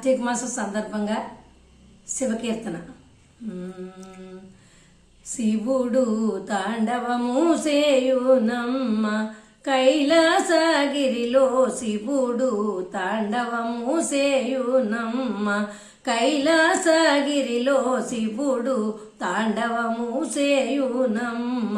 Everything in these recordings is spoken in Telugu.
కార్తీక మాసం సందర్భంగా శివకీర్తన. శివుడు తాండవము సేయునమ్మ కైలాసగిరిలో, శివుడు తాండవము సేయునమ్మ కైలాసగిరిలో, శివుడు తాండవము సేయునమ్మ.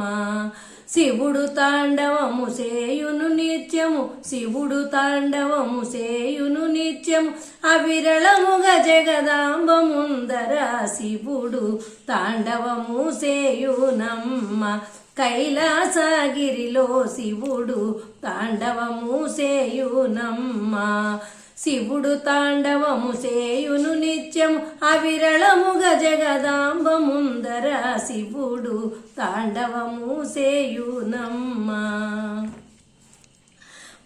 శివుడు తాండవము సేయును నిత్యము, శివుడు తాండవము సేయును నిత్యము, అవిరళముగా జగదాంబ ముందర శివుడు తాండవము సేయునమ్మ కైలాసగిరిలో, శివుడు తాండవము సేయునమ్మ. శివుడు తాండవము సేయును నిత్యము, అవిరళముగా జగదాంబ ముందర శివుడు తాండవము సేయునమ్మ.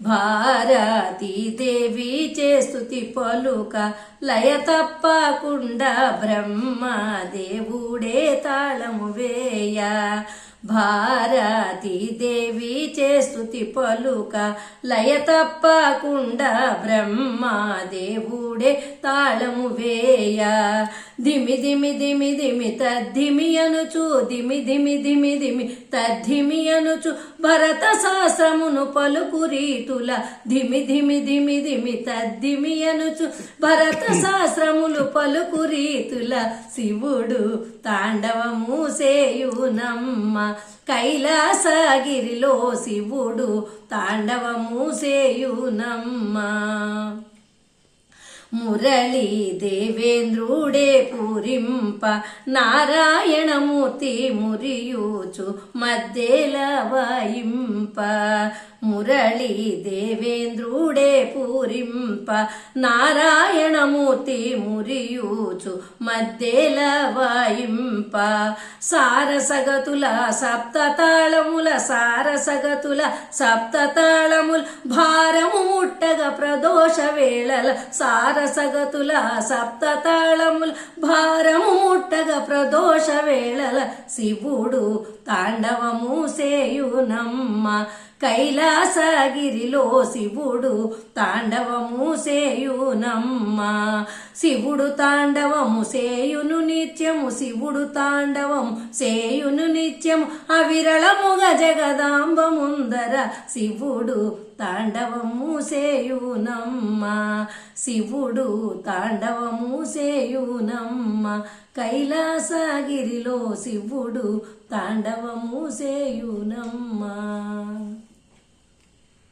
భారతీ దేవి చేస్తుతి పలుక లయ తప్పకుండా బ్రహ్మదేవుడే తాళము వేయ. భారతీ దేవి చేస్తుతి పలుక లయ తప్పకుండా బ్రహ్మదేవుడే తాళము వేయ. ధిమి ధిమి ధిమి ధిమి తద్ధిమి అనుచు, ధిమి ధిమి ధిమి ధిమి తద్ధిమి అనుచు భరత శాస్త్రమును పలుకు రీతుల, ధిమి ధిమి ధిమి ధిమి తద్ధిమి అనుచు భరత శాస్త్రములు పలుకు రీతుల, శివుడు తాండవము సేయునమ్మ కైలాసగిరిలో, శివుడు తాండవము సేయునమ్మ. మురళీ దేవేంద్రుడే పూరింప నారాయణమూర్తి మురియూచు మధ్యేల వాయింప. మురళీ దేవేంద్రుడే పూరింప నారాయణమూర్తి మురియూచు మధ్యేల వాయింప. సారసగతుల సప్తతాళముల, సారసగతుల సప్తతాళముల భారము ముట్టగా ప్రదోష వేళల, సారసగతుల సప్తతాళముల భారము ముట్టగా ప్రదోష వేళల, శివుడు తాండవము సేయునమ్మ కైలాసగిరిలో, శివుడు తాండవము సేయునమ్మ. శివుడు తాండవము సేయును నిత్యము, శివుడు తాండవము సేయును నిత్యము, అవిరళముగా జగదాంబ ముందర శివుడు తాండవము సేయునమ్మ. శివుడు తాండవము సేయునమ్మ కైలాసగిరిలో, శివుడు తాండవము సేయునమ్మ.